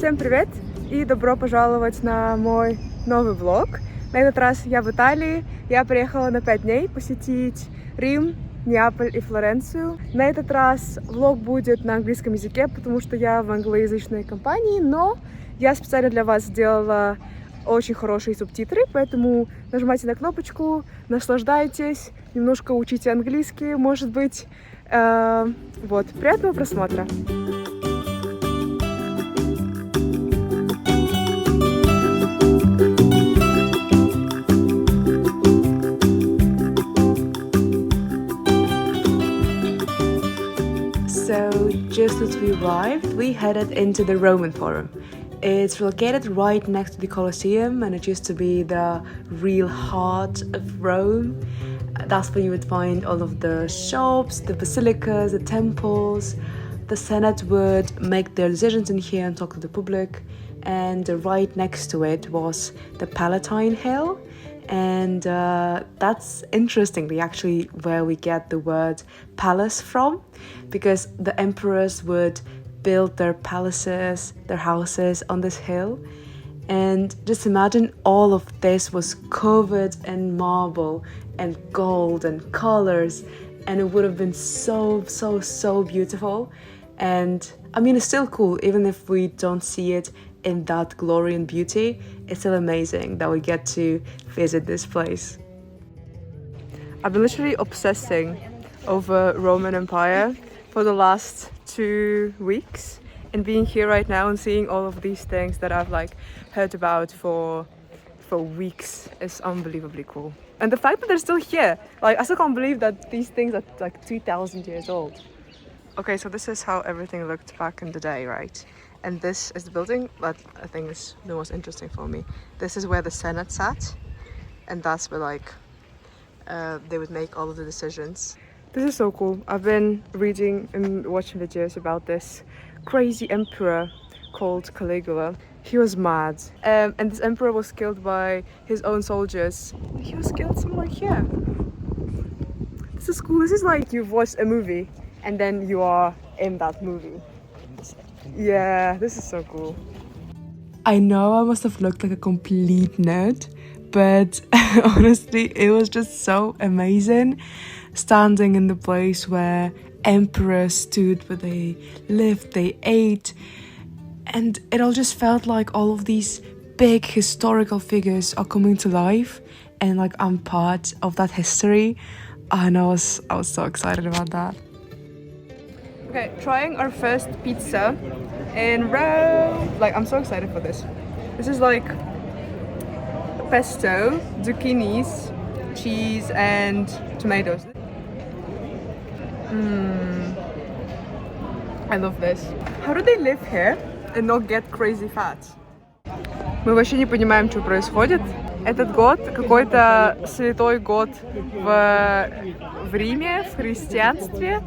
Всем привет и добро пожаловать на мой новый влог. На этот раз я в Италии. Я приехала на 5 дней посетить Рим, Неаполь и Флоренцию. На этот раз влог будет на английском языке, потому что я в англоязычной компании, но я специально для вас сделала очень хорошие субтитры, поэтому нажимайте на кнопочку, наслаждайтесь, немножко учите английский, может быть. Вот, приятного просмотра! So, just as we arrived, we headed into the Roman Forum. It's located right next to the Colosseum, and it used to be the real heart of Rome. That's where you would find all of the shops, the basilicas, the temples. The Senate would make their decisions in here and talk to the public. And right next to it was the Palatine Hill. And that's interestingly actually where we get the word palace from, because the emperors would build their palaces, their houses on this hill. And just imagine all of this was covered in marble and gold and colors, and it would have been so beautiful. And I mean, it's still cool, even if we don't see it in that glory and beauty. It's still amazing that we get to visit this place. I've been literally obsessing over Roman Empire for the last 2 weeks, and being here right now and seeing all of these things that I've heard about for weeks is unbelievably cool. And the fact that they're still here, I still can't believe that these things are 3,000 years old. Okay, so this is how everything looked back in the day, right? And this is the building that I think is the most interesting for me. This is where the Senate sat, and that's where they would make all of the decisions. This is so cool. I've been reading and watching videos about this crazy emperor called Caligula. He was mad, and this emperor was killed by his own soldiers. He was killed somewhere here. This is cool. This is like you've watched a movie and then you are in that movie. Yeah, this is so cool. I know I must have looked like a complete nerd, but honestly, it was just so amazing standing in the place where emperors stood, where they lived, they ate, and it all just felt like all of these big historical figures are coming to life, and I'm part of that history. And I was so excited about that. Okay, trying our first pizza in Rome. I'm so excited for this. This is pesto, zucchinis, cheese, and tomatoes. I love this. How do they live here and not get crazy fat? Мы вообще не понимаем, что происходит. Этот год какой-то святой год в Риме, в христианстве.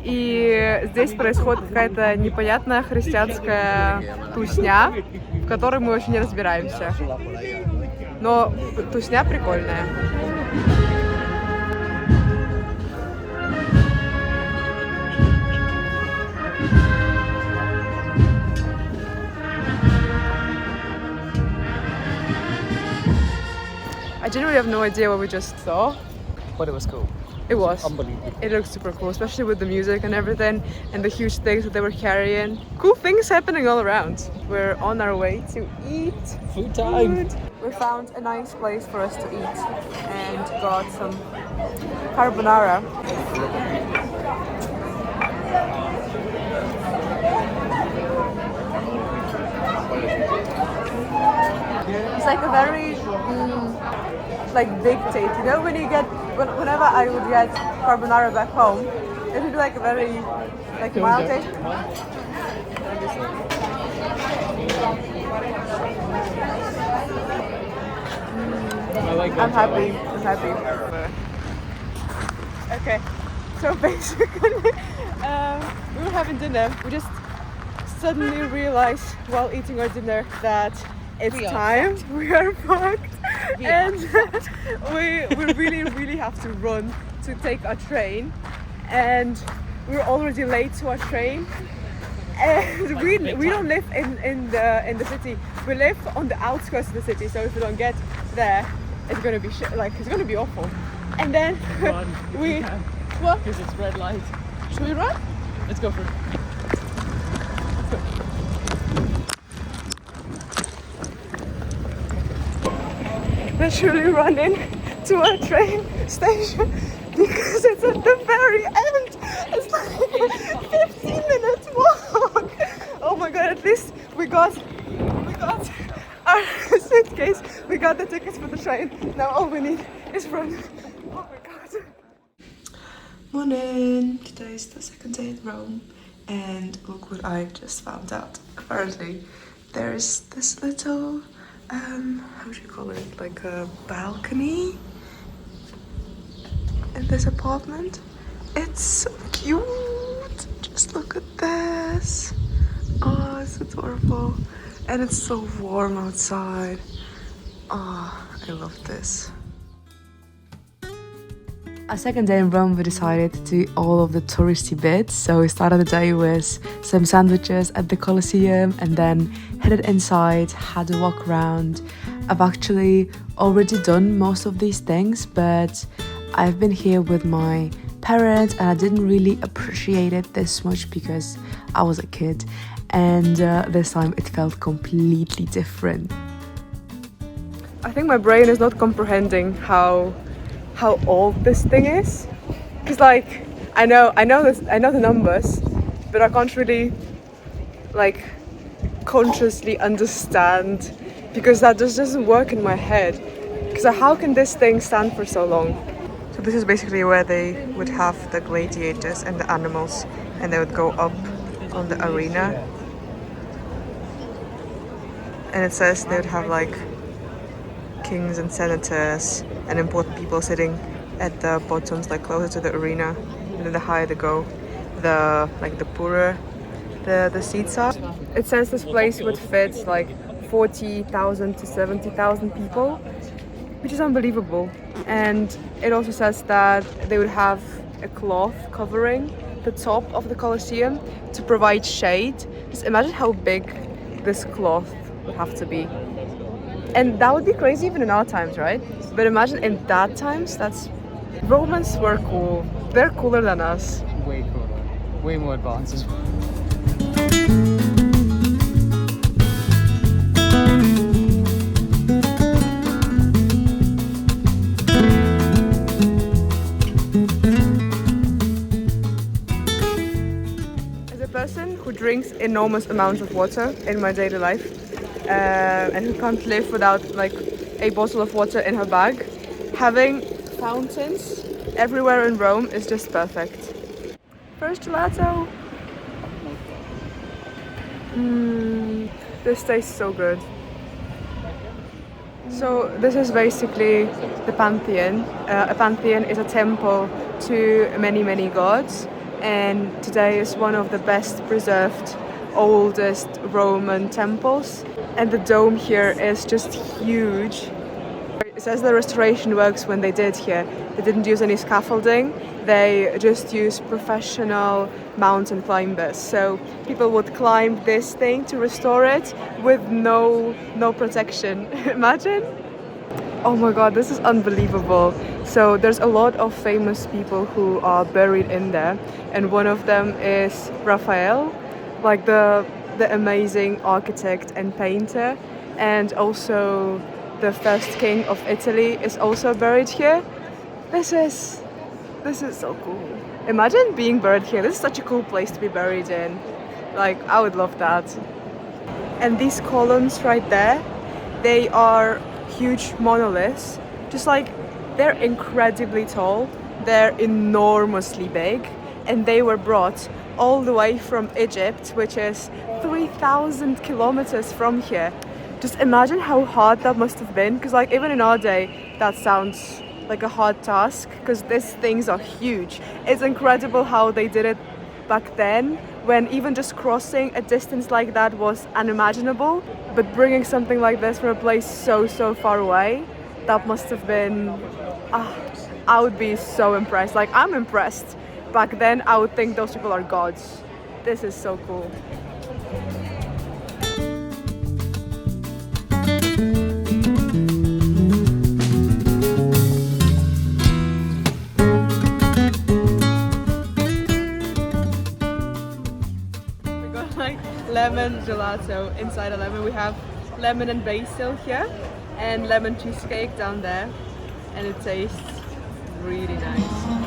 И здесь происходит какая-то непонятная христианская тусня, в которой мы вообще не разбираемся. Но тусня прикольная. I genuinely have no idea what we just saw. But it was cool. It was. Unbelievable. It looked super cool, especially with the music and everything, and the huge things that they were carrying. Cool things happening all around. We're on our way to eat Food time. We found a nice place for us to eat and got some carbonara. It's like a very big taste, you know, whenever I would get carbonara back home, it would be a very mild taste. I'm happy. Okay, so basically we were having dinner. We just suddenly realized while eating our dinner that it's time. We are fucked. And we really have to run to take our train, and we're already late to our train, And we don't live in the city. We live on the outskirts of the city. So if we don't get there, it's gonna be it's gonna be awful. And then Run, we what? because it's red light. Should we run? Let's go for it. Literally running to a train station because it's at the very end. It's like 15 minutes walk. Oh my god, at least we got our suitcase, we got the tickets for the train. Now all we need is run. Oh my god. Morning. Today is the second day in Rome and look what I just found out. Apparently there's this little how do you call it, like a balcony in this apartment. It's so cute, just look at this. Oh, it's adorable and it's so warm outside. Oh, I love this. A second day in Rome, we decided to do all of the touristy bits. So we started the day with some sandwiches at the Colosseum and then headed inside, had a walk around. I've actually already done most of these things, but I've been here with my parents and I didn't really appreciate it this much because I was a kid. And this time it felt completely different. I think my brain is not comprehending how old this thing is, because like I know the numbers, but I can't really like consciously understand because that just doesn't work in my head. Because how can this thing stand for so long? So this is basically where they would have the gladiators and the animals, and they would go up on the arena, and it says they would have like kings and senators and important people sitting at the bottoms, like closer to the arena, and then the higher they go, the poorer the seats are. It says this place would fit like 40,000 to 70,000 people, which is unbelievable. And it also says that they would have a cloth covering the top of the Colosseum to provide shade. Just imagine how big this cloth would have to be. And that would be crazy even in our times, right? But imagine in that times, Romans were cool. They're cooler than us. Way cooler. Way more advanced as well. As a person who drinks enormous amounts of water in my daily life, and who can't live without like a bottle of water in her bag, having fountains everywhere in Rome is just perfect. First gelato. This tastes so good. So this is basically the Pantheon. A pantheon is a temple to many gods, and today is one of the best preserved, oldest Roman temples. And the dome here is just huge. It says the restoration works when they did here, they didn't use any scaffolding, they just used professional mountain climbers. So people would climb this thing to restore it with no protection. Imagine? Oh my god, this is unbelievable. So there's a lot of famous people who are buried in there, and one of them is Raphael, like the amazing architect and painter, and also the first king of Italy is also buried here. This is so cool. Imagine being buried here. This is such a cool place to be buried in. Like, I would love that. And these columns right there, they are huge monoliths. Just like, they're incredibly tall, they're enormously big, and they were brought all the way from Egypt, which is 3,000 kilometers from here. Just imagine how hard that must have been, because like even in our day that sounds like a hard task, because these things are huge. It's incredible how they did it back then, when even just crossing a distance like that was unimaginable, but bringing something like this from a place so far away, that must have been I would be so impressed. Like, I'm impressed. Back then I would think those people are gods. This is so cool. lemon gelato inside a lemon. We have lemon and basil here and lemon cheesecake down there, and it tastes really nice.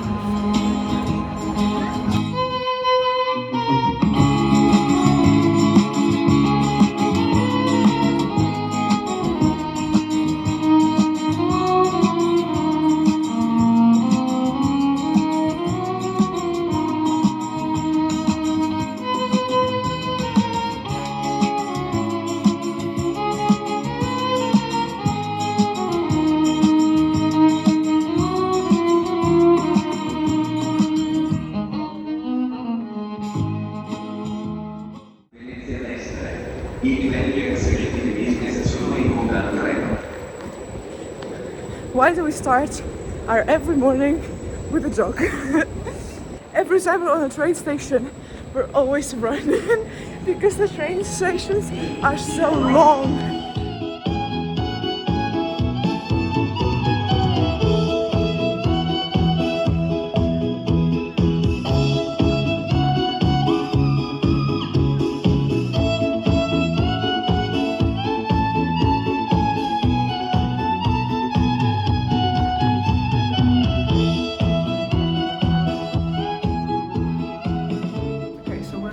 Why do we start our every morning with a jog? Every time we're on a train station, we're always running because the train stations are so long.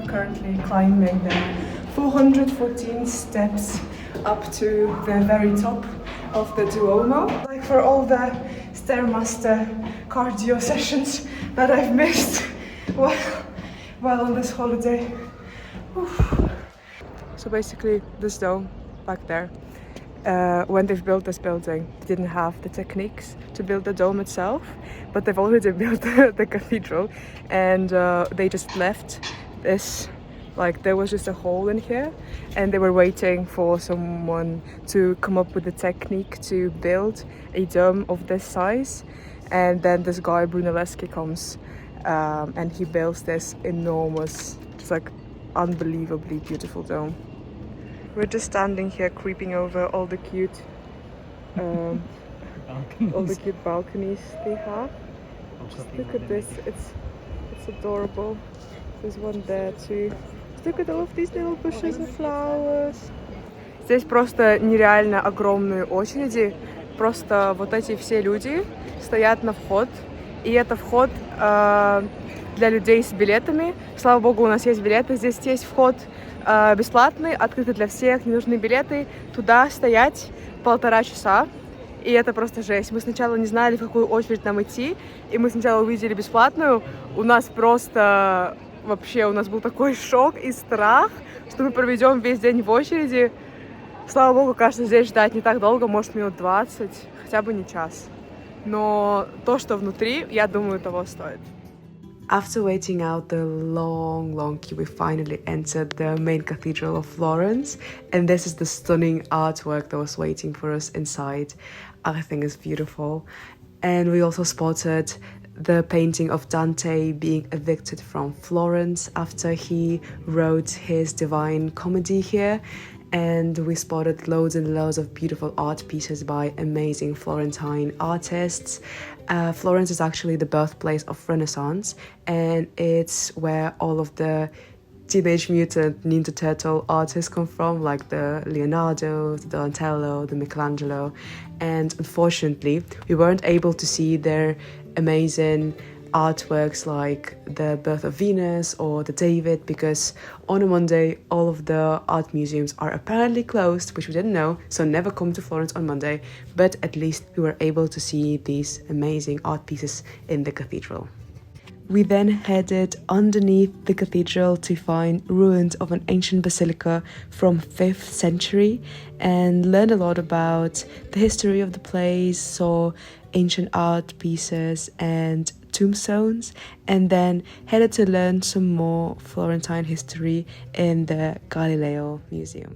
Currently climbing the 414 steps up to the very top of the Duomo. Like for all the Stairmaster cardio sessions that I've missed while on this holiday. Oof. So basically this dome back there, when they've built this building, they didn't have the techniques to build the dome itself, but they've already built the cathedral, and they just left this, like there was just a hole in here, and they were waiting for someone to come up with the technique to build a dome of this size, and then this guy Brunelleschi comes and he builds this enormous, just like unbelievably beautiful dome. We're just standing here creeping over all the cute balconies they have. Just look at this, it's adorable. There's one there too. Just look at all of these little bushes and flowers. Здесь просто нереально огромные очереди. Просто вот эти все люди стоят на вход. И это вход для людей с билетами. Слава богу, у нас есть билеты. Здесь есть вход бесплатный, открытый для всех, не нужны билеты. Туда стоять 1,5 часа. И это просто жесть. Мы сначала не знали, в какую очередь нам идти. И мы сначала увидели бесплатную. У нас просто... Вообще, у нас был такой шок и страх, что мы проведем весь день в очереди. Слава богу, кажется, здесь ждать не так долго, может минут 20, хотя бы не час. Но то, что внутри, я думаю, того стоит. After waiting out the long queue, we finally entered the main cathedral of Florence, and this is the stunning artwork that was waiting for us inside. I think it's beautiful. And we also spotted the painting of Dante being evicted from Florence after he wrote his Divine Comedy here. And we spotted loads and loads of beautiful art pieces by amazing Florentine artists. Florence is actually the birthplace of Renaissance, and it's where all of the Teenage Mutant Ninja Turtle artists come from, like the Leonardo, the Donatello, the Michelangelo. And unfortunately, we weren't able to see their amazing artworks like the Birth of Venus or the David, because on a Monday all of the art museums are apparently closed, which we didn't know, so never come to Florence on Monday, but at least we were able to see these amazing art pieces in the cathedral. We then headed underneath the cathedral to find ruins of an ancient basilica from 5th century and learned a lot about the history of the place, saw ancient art pieces and tombstones, and then headed to learn some more Florentine history in the Galileo Museum.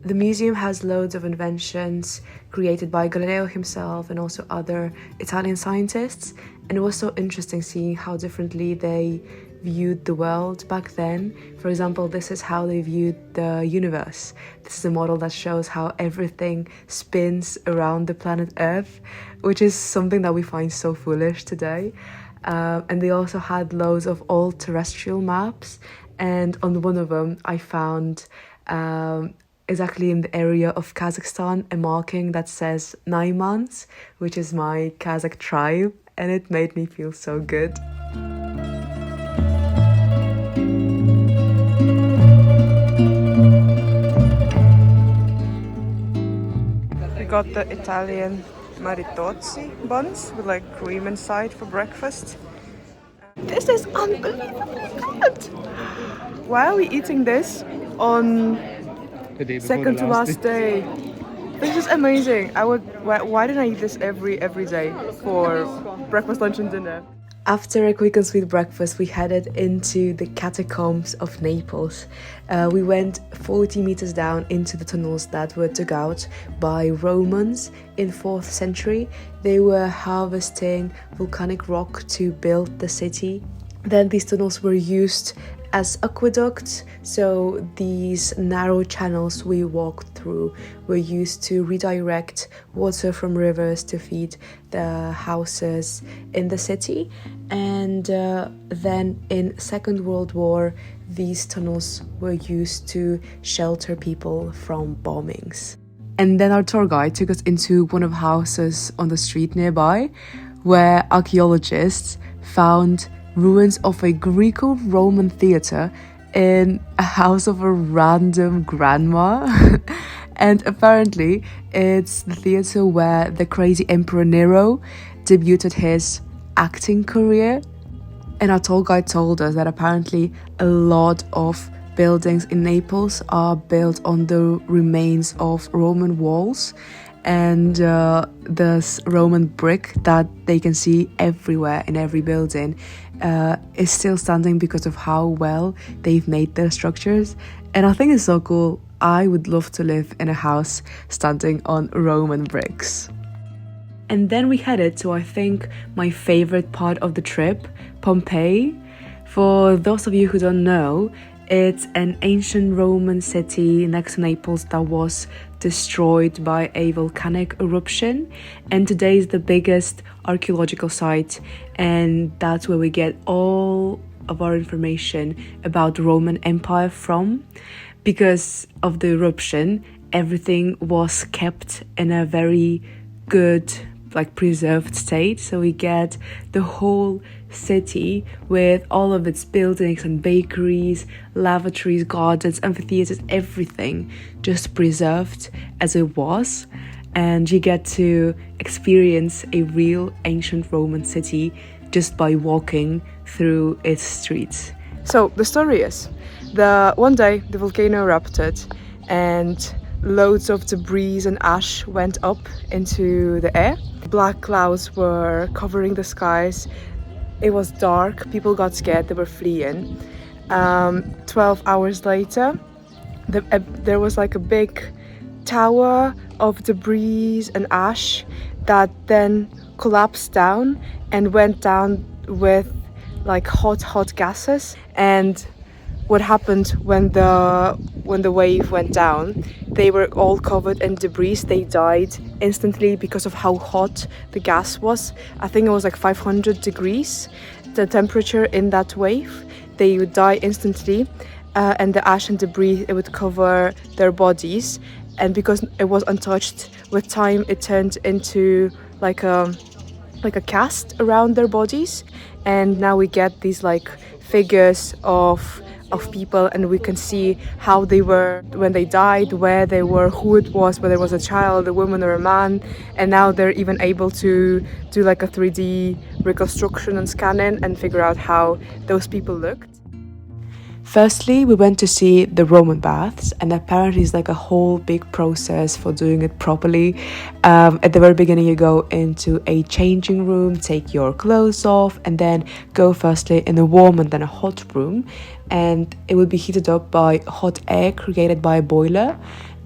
The museum has loads of inventions created by Galileo himself and also other Italian scientists, and it was so interesting seeing how differently they viewed the world back then. For example, this is how they viewed the universe. This is a model that shows how everything spins around the planet Earth, which is something that we find so foolish today. And they also had loads of old terrestrial maps, and on one of them I found exactly in the area of Kazakhstan a marking that says Naimans, which is my Kazakh tribe, and it made me feel so good. We got the Italian maritozzi buns with like cream inside for breakfast. This is unbelievably good! Why are we eating this on The day before second the to last day? This is amazing. Why didn't I eat this every day for breakfast, lunch and dinner? After a quick and sweet breakfast, we headed into the catacombs of Naples. We went 40 meters down into the tunnels that were dug out by Romans in 4th century. They were harvesting volcanic rock to build the city. Then these tunnels were used as aqueducts, so these narrow channels we walked through were used to redirect water from rivers to feed the houses in the city. And then in Second World War, these tunnels were used to shelter people from bombings. And then our tour guide took us into one of the houses on the street nearby, where archaeologists found ruins of a Greco-Roman theatre in a house of a random grandma. And apparently it's the theatre where the crazy Emperor Nero debuted his acting career. And our tour guide told us that apparently a lot of buildings in Naples are built on the remains of Roman walls, and this Roman brick that they can see everywhere in every building is still standing because of how well they've made their structures. And I think it's so cool. I would love to live in a house standing on Roman bricks. And then we headed to, I think, my favorite part of the trip, Pompeii. For those of you who don't know, it's an ancient Roman city next to Naples that was destroyed by a volcanic eruption, and today is the biggest archaeological site, and that's where we get all of our information about the Roman Empire from. Because of the eruption, everything was kept in a very good, like, preserved state, so we get the whole city with all of its buildings and bakeries, lavatories, gardens, amphitheaters, everything just preserved as it was. And you get to experience a real ancient Roman city just by walking through its streets. So the story is, one day the volcano erupted and loads of debris and ash went up into the air. Black clouds were covering the skies. It was dark, people got scared, they were fleeing. 12 hours later, there was like a big tower of debris and ash that then collapsed down and went down with like hot gases. And what happened when the wave went down, they were all covered in debris. They died instantly because of how hot the gas was. I think it was like 500 degrees, the temperature in that wave. They would die instantly, and the ash and debris, it would cover their bodies. And because it was untouched, with time it turned into like a cast around their bodies. And now we get these like figures of people, and we can see how they were when they died, where they were, who it was, whether it was a child, a woman or a man. And now they're even able to do like a 3D reconstruction and scanning and figure out how those people looked. Firstly, we went to see the Roman baths, and apparently it's like a whole big process for doing it properly. At the very beginning, you go into a changing room, take your clothes off, and then go firstly in a warm and then a hot room. And it would be heated up by hot air created by a boiler.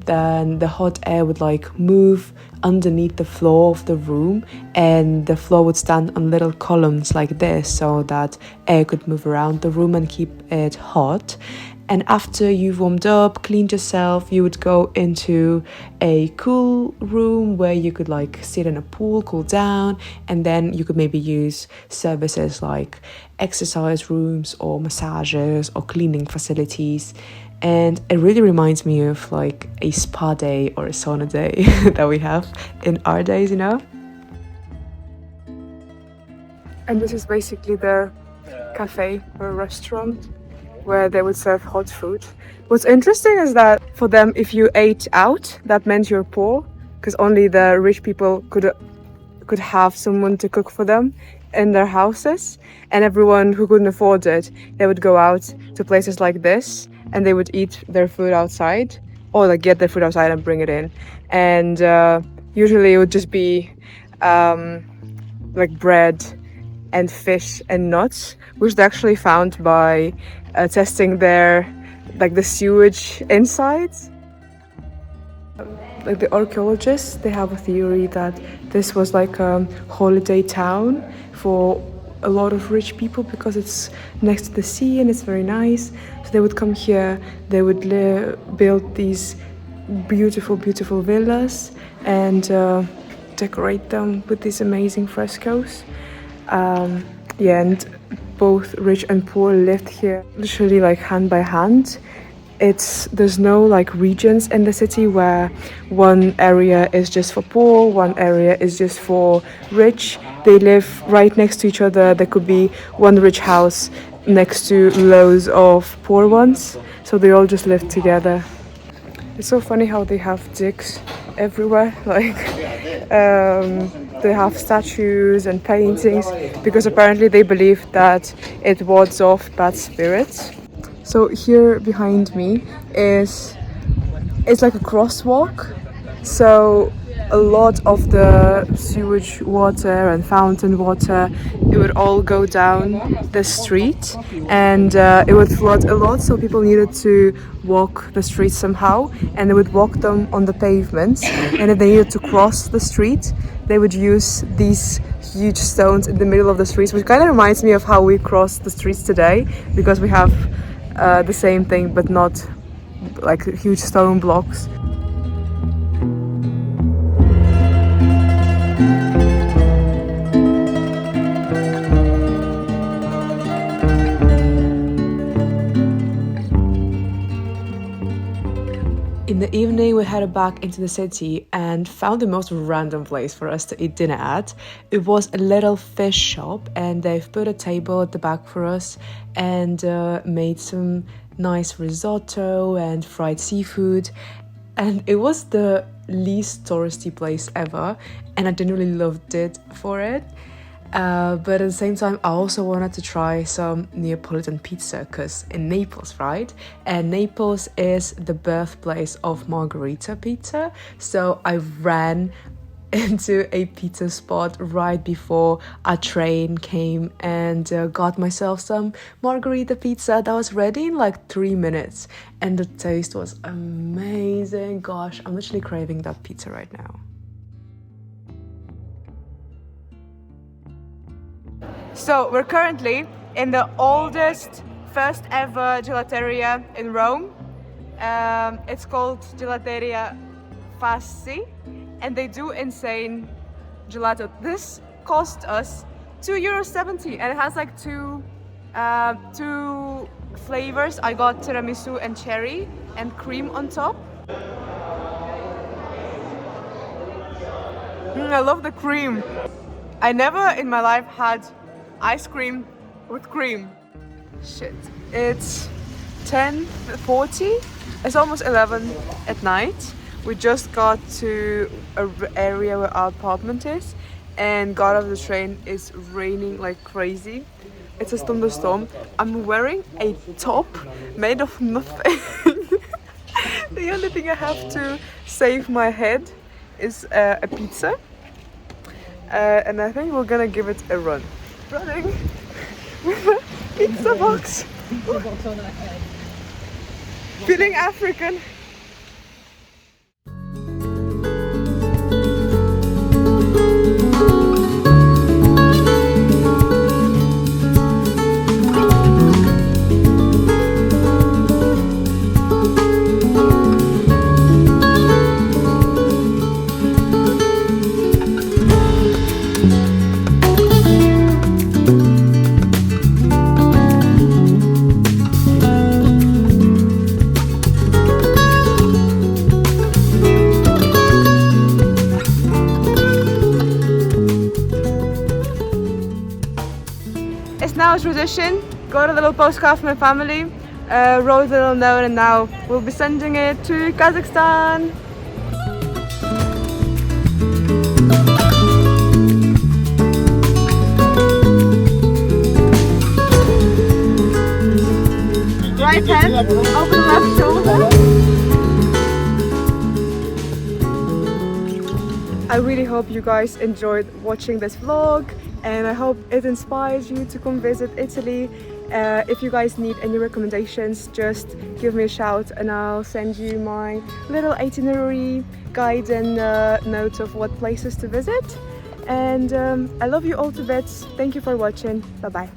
Then the hot air would like move underneath the floor of the room, and the floor would stand on little columns like this so that air could move around the room and keep it hot. And after you've warmed up, cleaned yourself, you would go into a cool room where you could like sit in a pool, cool down, and then you could maybe use services like exercise rooms or massages or cleaning facilities. And it really reminds me of like a spa day or a sauna day that we have in our days, you know? And this is basically their cafe or restaurant where they would serve hot food. What's interesting is that for them, if you ate out, that meant you're poor, because only the rich people could have someone to cook for them in their houses, and everyone who couldn't afford it, they would go out to places like this and they would eat their food outside, or like get their food outside and bring it in. And usually it would just be like bread and fish and nuts, which they actually found by testing their like the sewage insides. Like the archaeologists, they have a theory that this was like a holiday town for a lot of rich people because it's next to the sea and it's very nice. So they would come here, they would build these beautiful villas and decorate them with these amazing frescoes. Yeah, and both rich and poor lived here literally like hand by hand. There's no like regions in the city where one area is just for poor, one area is just for rich. They live right next to each other. There could be one rich house next to loads of poor ones, so they all just live together. It's so funny how they have digs everywhere, like they have statues and paintings because apparently they believe that it wards off bad spirits. So here behind me it's like a crosswalk, so a lot of the sewage water and fountain water, it would all go down the street, and it would flood a lot, so people needed to walk the streets somehow, and they would walk them on the pavements, and if they needed to cross the street they would use these huge stones in the middle of the streets, which kind of reminds me of how we cross the streets today, because we have the same thing but not like huge stone blocks. In the evening, we headed back into the city and found the most random place for us to eat dinner at. It was a little fish shop, and they've put a table at the back for us and made some nice risotto and fried seafood. And it was the least touristy place ever, and I genuinely loved it for it. But at the same time, I also wanted to try some Neapolitan pizza, because in Naples, right? And Naples is the birthplace of margherita pizza. So I ran into a pizza spot right before our train came and got myself some margherita pizza that was ready in like 3 minutes. And the taste was amazing. Gosh, I'm literally craving that pizza right now. So we're currently in the oldest, first ever gelateria in Rome. It's called Gelateria Fassi, and they do insane gelato. This cost us €2.70, and it has like two flavors. I got tiramisu and cherry and cream on top. I love the cream. I never in my life had ice cream with cream. Shit. It's 10:40. It's almost 11 at night. We just got to an area where our apartment is and got off the train. It's raining like crazy. It's a thunderstorm. I'm wearing a top made of nothing. The only thing I have to save my head is a pizza. And I think we're gonna give it a run. Running with a pizza box. Pizza box on our head. Feeling African. tradition. Got a little postcard from my family, wrote a little note, and now we'll be sending it to Kazakhstan. Right hand over the left shoulder. I really hope you guys enjoyed watching this vlog, and I hope it inspires you to come visit Italy. If you guys need any recommendations, just give me a shout and I'll send you my little itinerary guide and notes of what places to visit. And I love you all to bits. Thank you for watching. Bye bye.